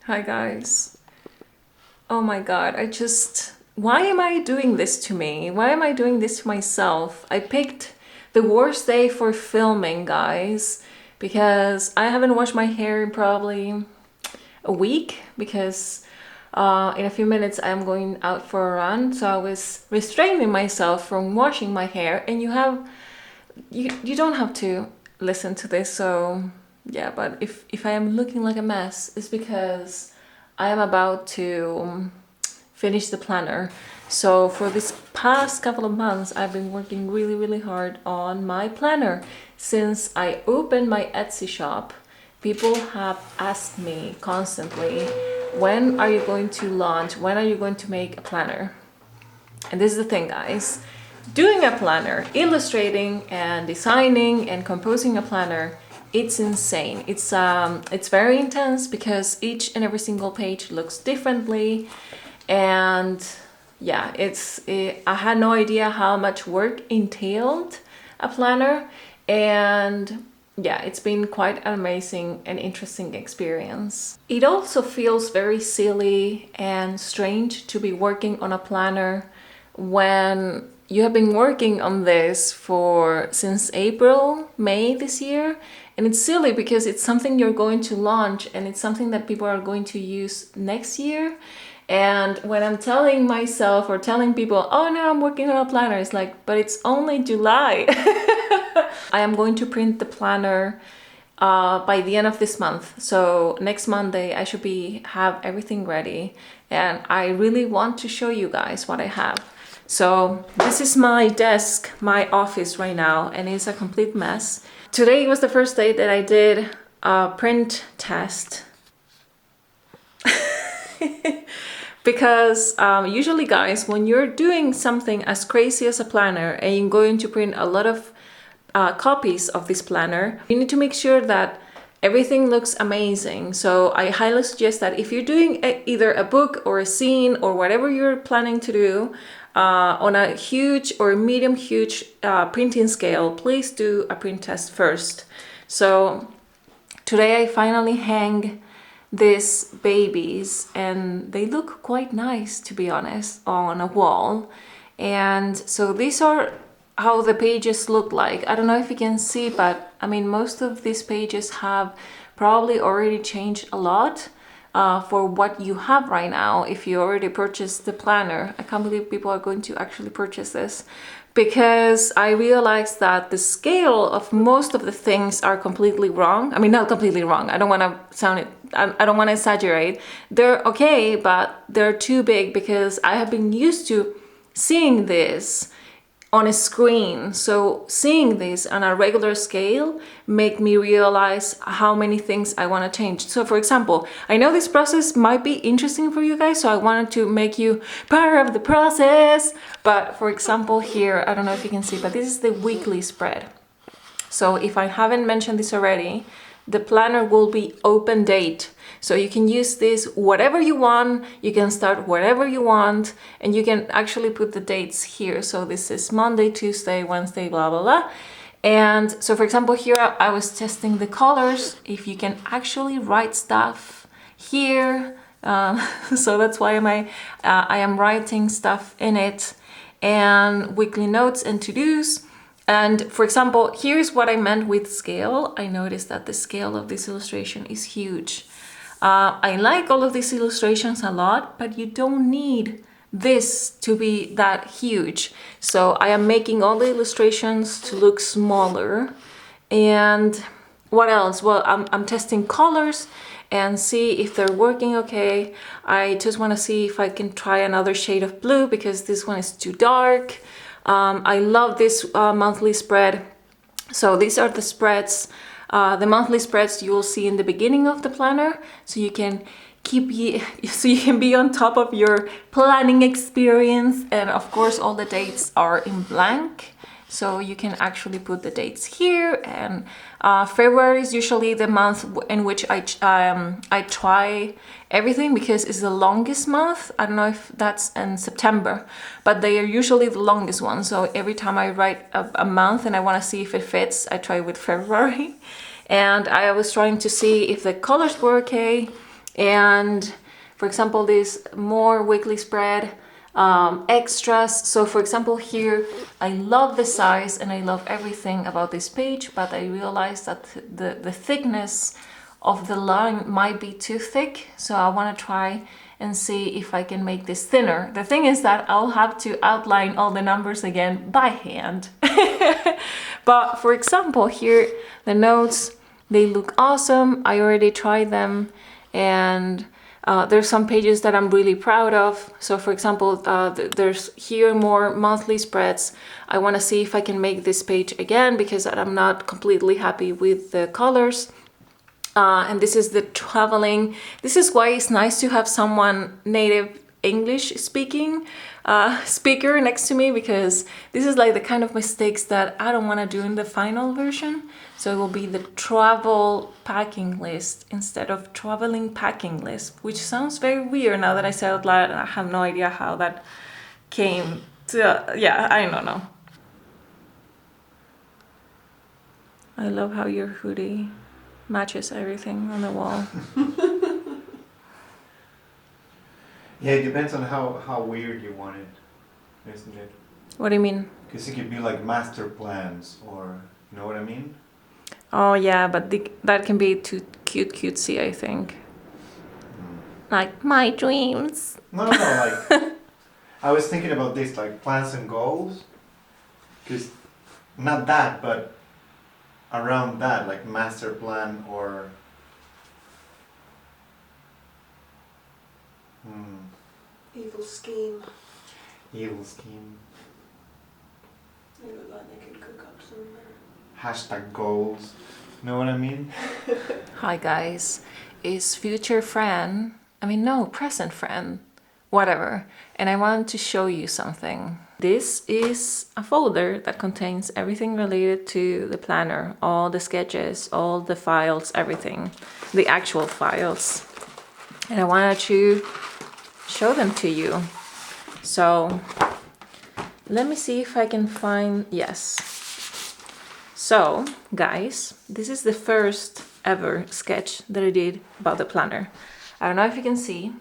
Hi guys. Oh my god, why am I doing this to me? Why am I doing this to myself? I picked the worst day for filming, guys, because I haven't washed my hair in probably a week because in a few minutes I'm going out for a run, so I was restraining myself from washing my hair, and you don't have to listen to this, so yeah, but if I am looking like a mess, it's because I am about to finish the planner. So for this past couple of months, I've been working really hard on my planner. Since I opened my Etsy shop, people have asked me constantly, when are you going to launch? When are you going to make a planner? And this is the thing, guys. Doing a planner, illustrating and designing and composing a planner, it's insane. It's very intense because each and every single page looks differently, and yeah, I had no idea how much work entailed a planner, and yeah, it's been quite an amazing and interesting experience. It also feels very silly and strange to be working on a planner when you have been working on this since April, May this year, and it's silly because it's something you're going to launch and it's something that people are going to use next year. And when I'm telling myself or telling people, oh no, I'm working on a planner, it's like, but it's only July. I am going to print the planner by the end of this month. So next Monday I should have everything ready, and I really want to show you guys what I have. So this is my desk, my office right now, and it's a complete mess. Today was the first day that I did a print test. Because usually, guys, when you're doing something as crazy as a planner and you're going to print a lot of copies of this planner, you need to make sure that everything looks amazing. So I highly suggest that if you're doing either a book or a scene or whatever you're planning to do on a huge or medium huge printing scale, please do a print test first. So today I finally hang these babies, and they look quite nice, to be honest, on a wall. And so these are how the pages look like. I don't know if you can see, but I mean, most of these pages have probably already changed a lot for what you have right now. If you already purchased the planner, I can't believe people are going to actually purchase this, because I realized that the scale of most of the things are completely wrong. I mean, not completely wrong. I don't want to exaggerate. They're okay, but they're too big because I have been used to seeing this on a screen. So seeing this on a regular scale make me realize how many things I want to change. So for example, I know this process might be interesting for you guys, so I wanted to make you part of the process. But for example, here, I don't know if you can see, but this is the weekly spread. So if I haven't mentioned this already, the planner will be open date. So you can use this whatever you want, you can start wherever you want, and you can actually put the dates here. So this is Monday, Tuesday, Wednesday, blah, blah, blah. And so for example, here I was testing the colors, if you can actually write stuff here. So that's why I am writing stuff in it, and weekly notes and to-dos. And for example, here's what I meant with scale. I noticed that the scale of this illustration is huge. I like all of these illustrations a lot, but you don't need this to be that huge. So I am making all the illustrations to look smaller. And what else? Well, I'm testing colors and see if they're working okay. I just want to see if I can try another shade of blue because this one is too dark. I love this monthly spread. So these are the spreads. The monthly spreads you will see in the beginning of the planner, so you can be on top of your planning experience. And of course, all the dates are in blank, so you can actually put the dates here. And February is usually the month in which I try everything because it's the longest month. I don't know if that's in September, but they are usually the longest one. So every time I write a month and I want to see if it fits, I try with February. And I was trying to see if the colors were okay, And for example, this more weekly spread extras. So for example, here I love the size and I love everything about this page, but I realized that the thickness of the line might be too thick, so I want to try and see if I can make this thinner. The thing is that I'll have to outline all the numbers again by hand. But for example, here the notes, they look awesome. I already tried them, and there's some pages that I'm really proud of. So for example, there's here more monthly spreads. I want to see if I can make this page again because I'm not completely happy with the colors. And this is the traveling. This is why it's nice to have someone native English speaking speaker next to me, because this is like the kind of mistakes that I don't want to do in the final version. So it will be the travel packing list instead of traveling packing list, which sounds very weird now that I said it out loud. I have no idea how that came to, yeah, I don't know. I love how your hoodie matches everything on the wall. Yeah, it depends on how weird you want it, isn't it? What do you mean? Because it could be like master plans, or you know what I mean? Oh yeah, but that can be too cutesy, I think. Like my dreams. No, like I was thinking about this, like plans and goals. Because not that, but around that, like master plan or Evil scheme. evil scheme. I look like I could cook up some. Hashtag goals. Know what I mean? Hi guys, it's future Fran. I mean no, present Fran. Whatever. And I want to show you something. This is a folder that contains everything related to the planner, all the sketches, all the files, everything, the actual files. And I wanted to show them to you. So let me see if I can find, yes. So guys, this is the first ever sketch that I did about the planner. I don't know if you can see,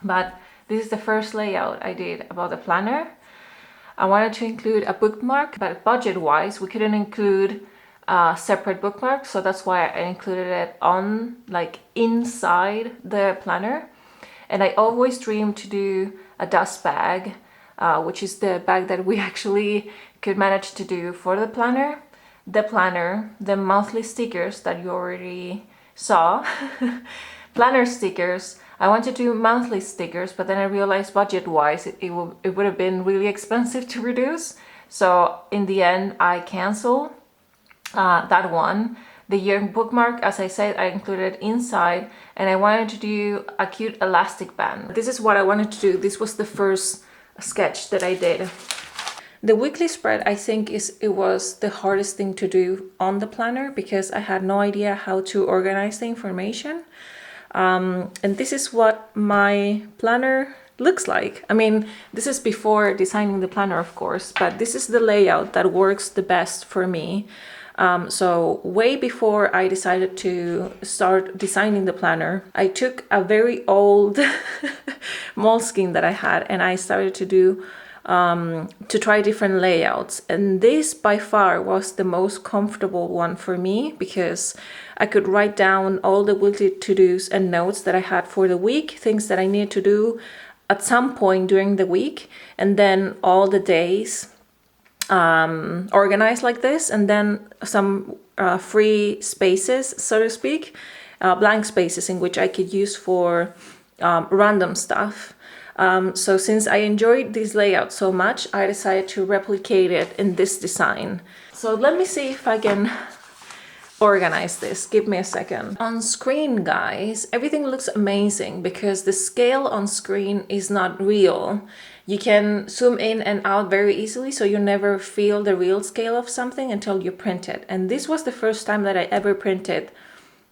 but this is the first layout I did about the planner. I wanted to include a bookmark, but budget-wise, we couldn't include a separate bookmark, so that's why I included it on, like, inside the planner. And I always dreamed to do a dust bag, which is the bag that we actually could manage to do for the planner, the monthly stickers that you already saw, planner stickers. I wanted to do monthly stickers, but then I realized budget-wise it would have been really expensive to reduce. So in the end, I canceled that one. The year bookmark, as I said, I included inside, and I wanted to do a cute elastic band. This is what I wanted to do. This was the first sketch that I did. The weekly spread, I think, it was the hardest thing to do on the planner because I had no idea how to organize the information. And this is what my planner looks like. I mean, this is before designing the planner, of course, but this is the layout that works the best for me. So way before I decided to start designing the planner, I took a very old moleskin that I had and I started to do to try different layouts, and this by far was the most comfortable one for me because I could write down all the weekly to-dos and notes that I had for the week, things that I needed to do at some point during the week, and then all the days organized like this, and then some free spaces, so to speak, blank spaces in which I could use for random stuff. So since I enjoyed this layout so much, I decided to replicate it in this design. So let me see if I can organize this. Give me a second. On screen, guys, everything looks amazing because the scale on screen is not real. You can zoom in and out very easily, so you never feel the real scale of something until you print it. And this was the first time that I ever printed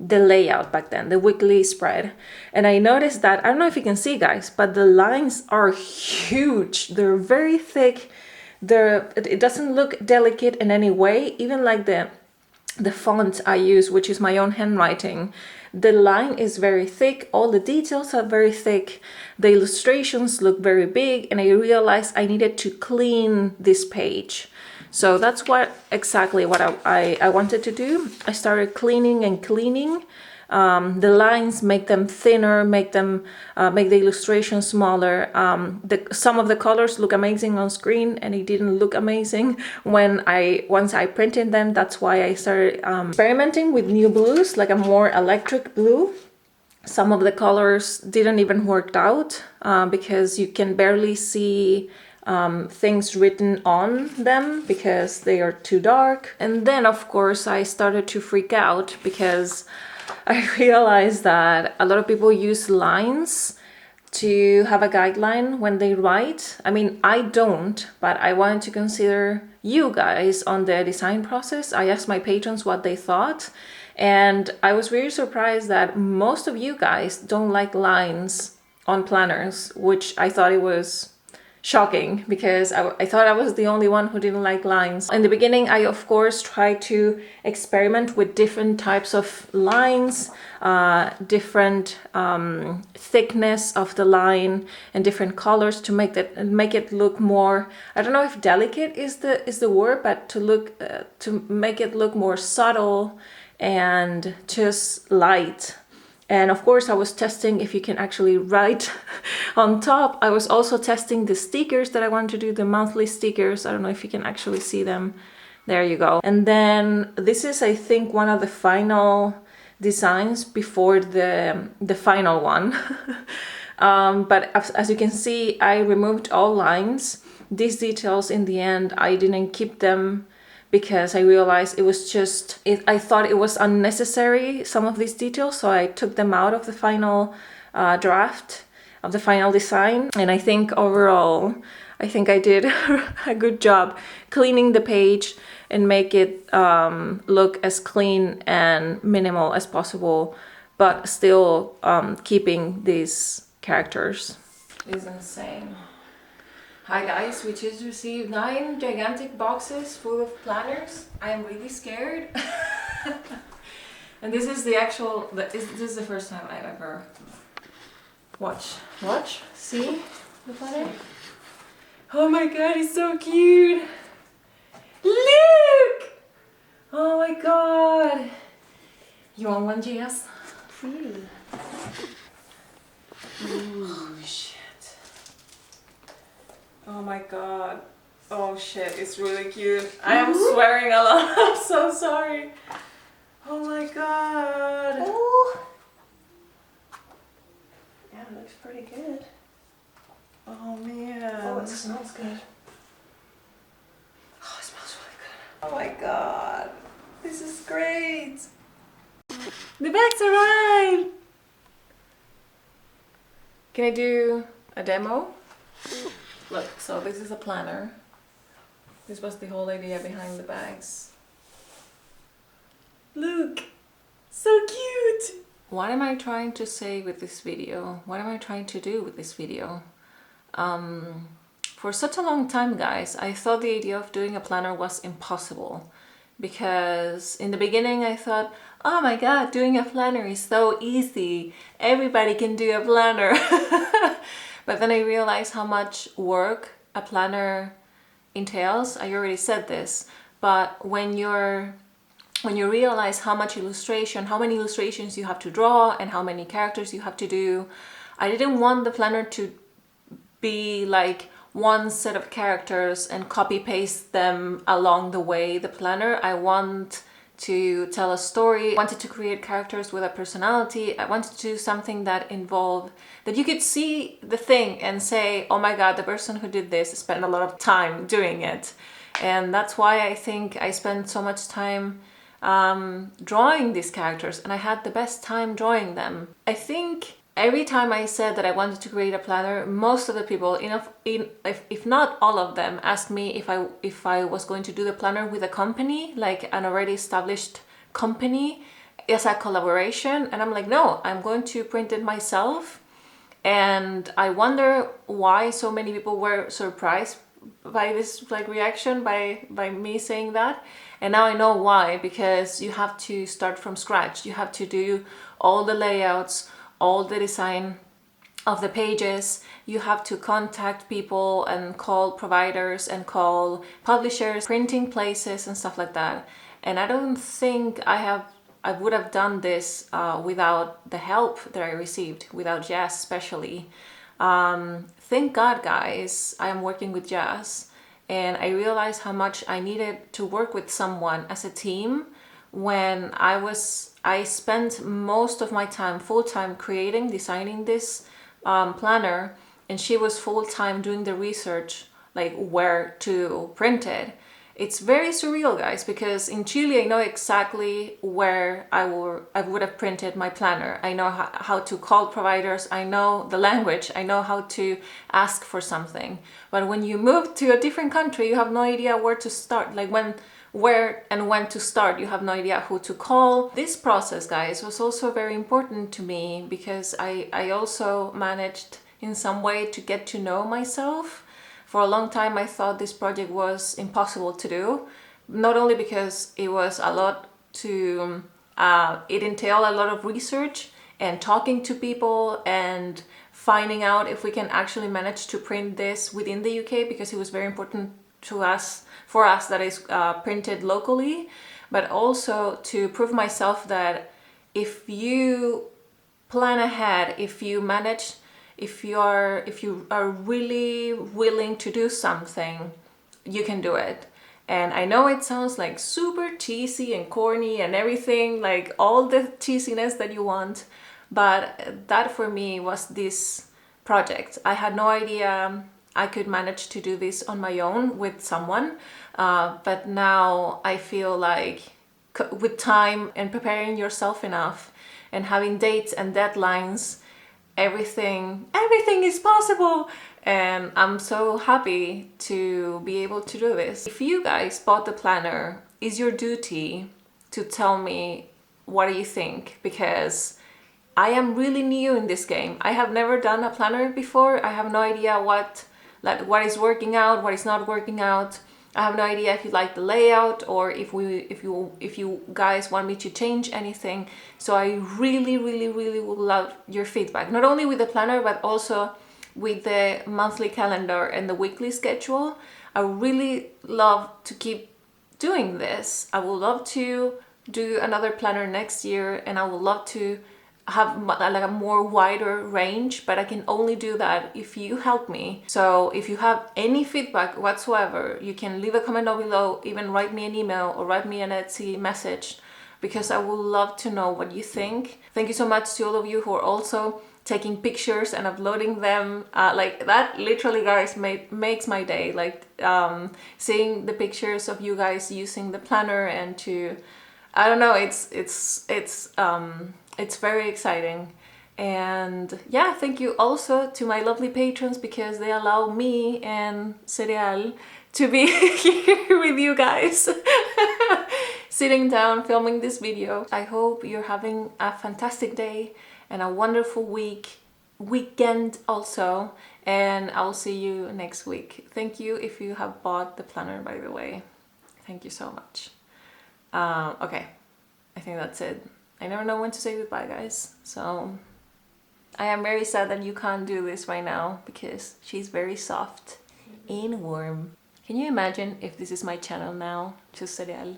the layout back then, the weekly spread. And I noticed that, I don't know if you can see, guys, but the lines are huge. They're very thick. It doesn't look delicate in any way. Even like the the font I use, which is my own handwriting, the line is very thick, all the details are very thick, the illustrations look very big, and I realized I needed to clean this page. So that's exactly what I wanted to do. I started cleaning and cleaning. The lines, make them thinner, make the illustration smaller. Some of the colors look amazing on screen, and it didn't look amazing once I printed them. That's why I started experimenting with new blues, like a more electric blue. Some of the colors didn't even work out because you can barely see things written on them because they are too dark. And then of course I started to freak out because I realized that a lot of people use lines to have a guideline when they write. I mean, I don't, but I wanted to consider you guys on the design process. I asked my patrons what they thought, and I was really surprised that most of you guys don't like lines on planners, which I thought it was shocking because I thought I was the only one who didn't like lines. In the beginning, I of course tried to experiment with different types of lines, different thickness of the line, and different colors to make it look more, I don't know if delicate is the word, but to make it look more subtle and just light. And of course I was testing if you can actually write on top. I was also testing the stickers that I want to do, the monthly stickers. I don't know if you can actually see them. There you go. And then this is, I think, one of the final designs before the final one. But as you can see, I removed all lines. These details in the end, I didn't keep them because I realized it was just, I thought it was unnecessary, some of these details, so I took them out of the final draft, of the final design. And I think overall, I think I did a good job cleaning the page and make it look as clean and minimal as possible, but still keeping these characters. It's insane. Hi guys, we just received 9 gigantic boxes full of planners. I am really scared. And this is this is the first time I've ever watch, see the planner? Oh my god, it's so cute! Look! Oh my god! You want one, Jess? Really? Oh shit. Oh my god. Oh shit, it's really cute. I am swearing a lot. I'm so sorry. Oh my god. Oh. Yeah, it looks pretty good. Oh man. Oh, it smells good. Oh, it smells really good. Oh my god. This is great. The bags arrived. Can I do a demo? Look, so this is a planner. This was the whole idea behind the bags. Look! So cute! What am I trying to say with this video? What am I trying to do with this video? For such a long time, guys, I thought the idea of doing a planner was impossible. Because in the beginning I thought, oh my god, doing a planner is so easy. Everybody can do a planner. But then I realized how much work a planner entails. I already said this, but when you realize how many illustrations you have to draw and how many characters you have to do, I didn't want the planner to be like one set of characters and copy paste them along the way. The planner, I want to tell a story. I wanted to create characters with a personality. I wanted to do something that involved, that you could see the thing and say, oh my god, the person who did this spent a lot of time doing it. And that's why I think I spent so much time drawing these characters, and I had the best time drawing them. I think every time I said that I wanted to create a planner, most of the people, if not all of them, asked me if I was going to do the planner with a company, like an already established company, as a collaboration. And I'm like, no, I'm going to print it myself. And I wonder why so many people were surprised by this reaction, by me saying that. And now I know why, because you have to start from scratch. You have to do all the layouts, all the design of the pages. You have to contact people and call providers and call publishers, printing places and stuff like that. And I don't think I would have done this without the help that I received, without Jazz especially. Thank God, guys, I am working with Jazz, and I realized how much I needed to work with someone as a team when I spent most of my time full-time designing this planner, and she was full-time doing the research, like where to print it. It's very surreal, guys, because in Chile I know exactly where I would have printed my planner. I know how to call providers, I know the language, I know how to ask for something. But when you move to a different country, you have no idea where to start, like where and when to start. You have no idea who to call. This process, guys, was also very important to me because I also managed in some way to get to know myself. For a long time I thought this project was impossible to do, not only because it was a lot to, it entailed a lot of research and talking to people and finding out if we can actually manage to print this within the UK, because it was very important for us that is printed locally, but also to prove myself that if you plan ahead, if you are really willing to do something, you can do it. And I know it sounds like super cheesy and corny and everything, like all the cheesiness that you want, but that for me was this project. I had no idea I could manage to do this on my own with someone, but now I feel like with time and preparing yourself enough and having dates and deadlines, everything is possible, and I'm so happy to be able to do this. If you guys bought the planner, it's your duty to tell me what do you think, because I am really new in this game. I have never done a planner before. I have no idea what is working out, what is not working out. I have no idea if you like the layout or if you guys want me to change anything. So I really would love your feedback, not only with the planner but also with the monthly calendar and the weekly schedule. I really love to keep doing this. I would love to do another planner next year, and I would love to have like a more wider range, but I can only do that if you help me. So if you have any feedback whatsoever, you can leave a comment down below, even write me an email or write me an Etsy message, because I would love to know what you think. Thank you so much to all of you who are also taking pictures and uploading them. Like that literally, guys, makes my day. Like seeing the pictures of you guys using the planner, and to, I don't know, it's very exciting. And yeah, thank you also to my lovely patrons, because they allow me and Cereal to be here with you guys sitting down filming this video. I hope you're having a fantastic day and a wonderful weekend also, and I'll see you next week. Thank you if you have bought the planner, by the way. Thank you so much. Okay, I think that's it. I never know when to say goodbye, guys. So I am very sad that you can't do this right now, because she's very soft and warm. Can you imagine if this is my channel now? Just Cereal.